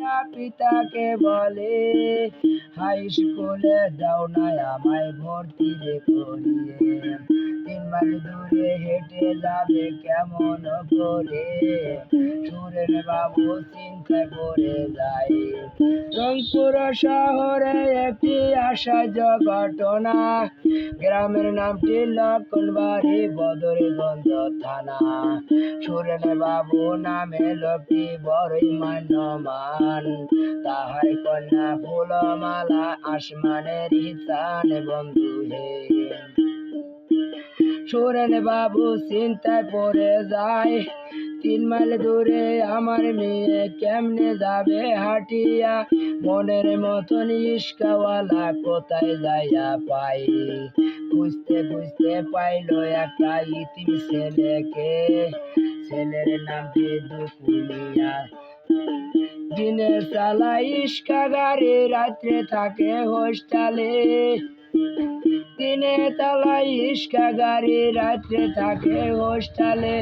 কন্যা পিতাকে বলে, হাই স্কুলে দাও না আমায় ভর্তি রে করিয়ে। 3 মাইল দূরে হেঁটে যাবে কেমন করে, সুরেন বাবু চিন্তায় পড়ে যায়। রংপুর শহরে একটি আশ্চর্য ঘটনা, গ্রামের নামটি লক্ষণবাড়ি, বদরগঞ্জ থানা। সুরেন বাবু নামে লোকটি বড়ই মান্যমান, তাহার কন্যা ফুলমালা আসমানের চান বন্ধু হে। সুরেন বাবু চিন্তায় পড়ে যায়, 3 মাইল দূরে আমার মেয়ে কেমনে যাবে হাঁটিয়া, মনের মতন ইস্কাওয়ালা কোথায় যাইয়া পাই। খুঁজতে খুঁজতে পাইল একটা ইতিম ছেলেকে, ছেলের নামটি দুকু মিয়া। দিনে চালায় ইস্কা গাড়ি, রাত্রে থাকে হোস্টেলে। দিনে চালায় ইস্কা গাড়ি, রাত্রে থাকে হোস্টেলে।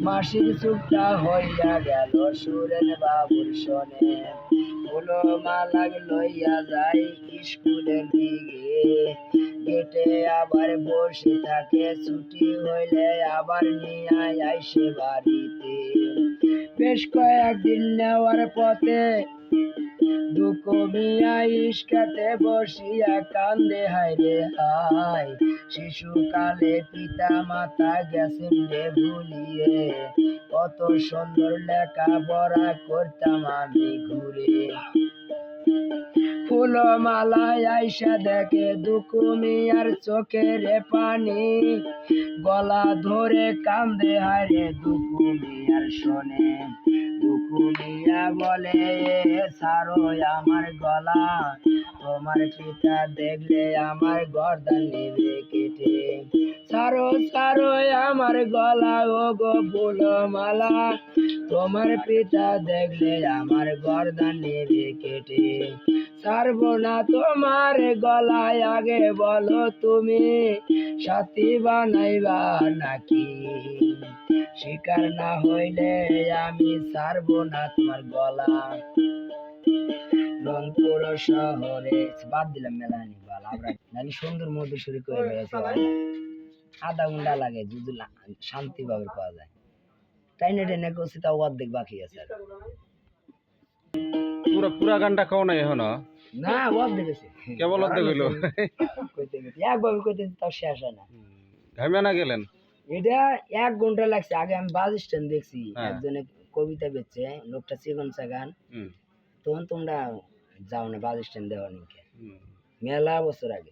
মাসির চুপটা হইয়া গেল সুরেন বাবুর শোনে, ফুলমালা লইয়া যাই স্কুলের দিকে। গেটে আবার বসে থাকে, ছুটি হইলে আবার নিয়ে আইসে বাড়িতে। বেশ কয়েকদিন নেওয়ার পথে দুকু মিয়া ইস্কাতে বসিয়া কান্দে, হায় রে হায়, শিশুকালে পিতা মাতা গেছেন রে ভুলিয়ে, কত সুন্দর লেখাপড়া করতাম আমি ঘুরে। ফুলমালায় আইসা দেখে দুকু মিয়ার চোখের পানি, গলা ধরে কান্দে, হায় রে দুকু মিয়ার শোনে। দুকু মিয়া বলে, ছাড়ো আমার গলা, তোমার পিতা দেখলে আমার গর্দান নেবে কেটে। ছাড়ো ছাড়ো আমার গলা ও গো ফুলমালা, তোমার পিতা দেখলে আমার গর্দান নেবে কেটে। ছাড়বো না তোমার গলায়, আগে বলো তুমি সাথী বানাইবা নাকি, শিকার না হইলে আমি ছাড়বো না তোমার গলা। রংপুর শহরে বাদ দিলাম মেলা নিবাল, আমরা নাহলে সুন্দর মধুর সুরি করে রয়েছে, আধা ঘন্টা লাগে যদি শান্তি ভাবে পাওয়া যায়। টাইনে টেনে করছি তাও অর্ধেক বাকি আছে। পুরা পুরা গানটা খাও না এখনো? না অর্ধেক আছে, কেবল অর্ধেক হইলো। কইতে কইতে একভাবে কইতে তাও শেষ হয় না। ঘামে না গেলেন? এটা 1 ঘন্টা লাগছে। আগে আমি বাস স্ট্যান্ড দেখছি, একজনে কবিতা বেচছে, লোকটা চিকন চাগান। তখন তোমরা যাও না বাস স্ট্যান্ড দেওয়া নিকে, মেলা বছর আগে।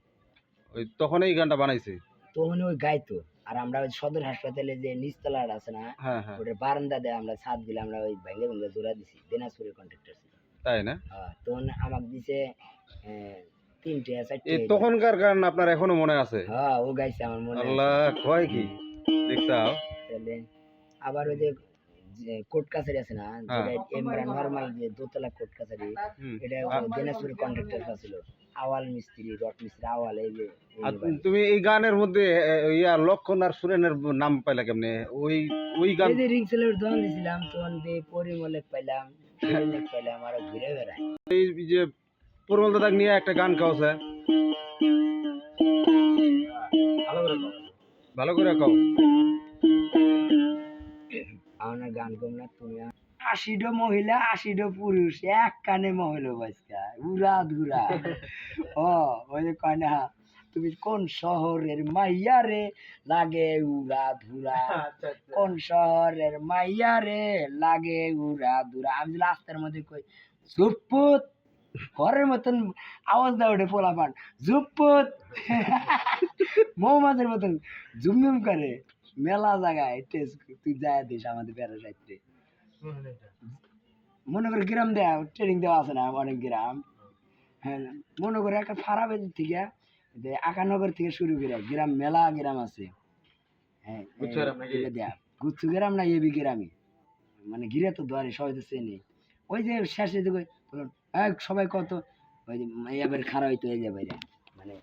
ওই তখন এই গানটা বানাইছে, তখন ওই গাইতো। আর আমরা ওই সদর হাসপাতালে যে নিচতলাটা আছে না, ওটার বারান্দা দেয়, আমরা ছাদ দিলে আমরা ওই ভেঙে ভেঙে জোড়া দিছি, দিনাজপুরের কন্ট্রাক্টর ছিল, তাই না? তখন আমাকে দিছে 3টে 4টে। এই তখনকার গান আপনার এখনো মনে আছে? হ্যাঁ, ও গাইছে আমার মনে আছে। আল্লাহ কয় কি দেখছাও। তাহলে আবার ওই যে কোর্ট কাছারি আছে না, যেটা এমরা নরমাল যে দোতলা কোর্ট কাছারি, এটা দিনাজপুরের কন্ট্রাক্টর ছিল, আওয়াল মিস্ত্রি, রড মিস্ত্রি আওয়াল। এই যে তুমি এই গানের মধ্যে ইয়া লক্ষণ আর সুরেনের নাম পাইলা কেমনে? ওই ওই গান এই যে রিং সেলের দোকান দিছিলাম, তখন দিয়ে পরিমলেক পাইলাম, সুরেনেক পাইলাম, আর ঘুরে বেড়াই। এই যে পরিমল দাদাক নিয়ে একটা গান গাওছে, ভালো করে কও। আমার গান কম না তুমি, 80টা মহিলা 80টা পুরুষ এক কানে মহিলা বাজকা উড়া ধুরা। ওই যে কয় না, তুমি কোন শহরের মাইয়া রে লাগে উড়া ধুরা, কোন শহরের মাইয়া রে লাগে উড়া ধুরা। আমি যদি রাস্তার মধ্যে কই ঝুপুত, ঘরের মতন আওয়াজ দেওয়া ওঠে পোলাপান, ঝুপুত মৌমাছির মতন ঝুমঝুম করে মেলা জায়গায়। তুই যায় দিস আমাদের বেড়া সাইতে, মনে করে গ্রাম দেয়া ট্রেনিং দেওয়া আছে না অনেক গ্রাম। হ্যাঁ, মনে করে একটা ফারাবেদ থেকে আকানগর থেকে শুরু করে গ্রাম, মেলা গ্রাম আছে। হ্যাঁ, দেয়া গুচ্ছু গ্রাম না এবি গ্রামে, মানে ঘিরে তো ধরে সবাই তো চেনে। ওই যে শেষে সবাই কত ওই যে এবার খারাপ হইতো, এই যে বাইরে মানে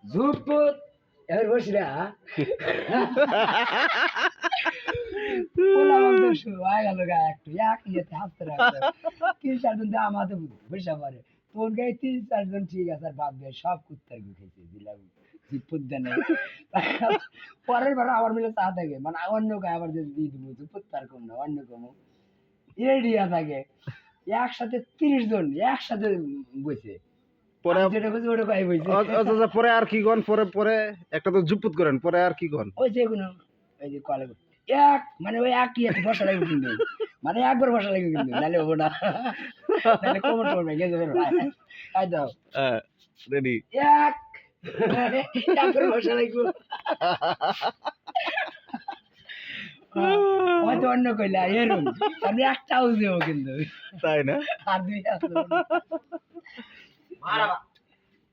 ঝুপুত এবার বসিরা পোলা বলতে শুরু হয়ে গেল গা একটু এক ইয়েতে হাসতে রাখতে 3-4 জন তো আমাদের বসে পারে তোর গায়ে 3-4 জন ঠিক আছে আর বাদ দিয়ে সব কুত্তার গু খেয়েছে দিলাম পুদ্দানে পরের বার আবার মিলে চা থাকে মানে অন্য গায়ে আবার যে দিয়ে দিব পুত্তার কম না অন্য কম রেডিয়া থাকে একসাথে 30 জন একসাথে বসে পরে আমি যেটা বলছি ওটা গায়ে বসে আচ্ছা পরে আর কি গন পরে পরে একটা তো জুপুত করেন পরে আর কি গন ওই যে কোনো ওই যে কলে এক মানে ওই একই আছে বসা লাগবে কিন্তু মানে একবার বসা লাগবে কিন্তু নাহলে হবো না নাহলে কোমর টোমর ভেঙে যাবে আই দাও রেডি এক একবার বসা লাগবে হয়তো অন্য কইলা এরম আমি একটাও দেবো কিন্তু তাই না আর দুই আসলো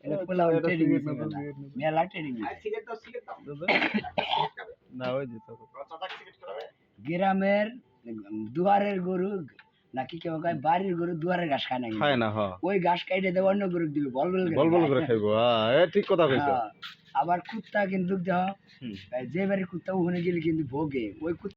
এটা পোলাও ট্রেডিং মেলা ট্রেডিং না ওই যে গ্রামের দুয়ারের গরু নাকি কেউ কয় বাড়ির গরু দুয়ারের ঘাস খায় না কিন্তু। খায় না হ ওই ঘাস কাইটে দেবো অন্য গরু দিবে বল বল বল বল করে খাইবো এ ঠিক কথা কইছো আবার কুত্তা কিন্তু দেহ হুম। যে বাড়ির কুত্তা ওখানে গেলে কিন্তু ভোগে ওই কুত্তা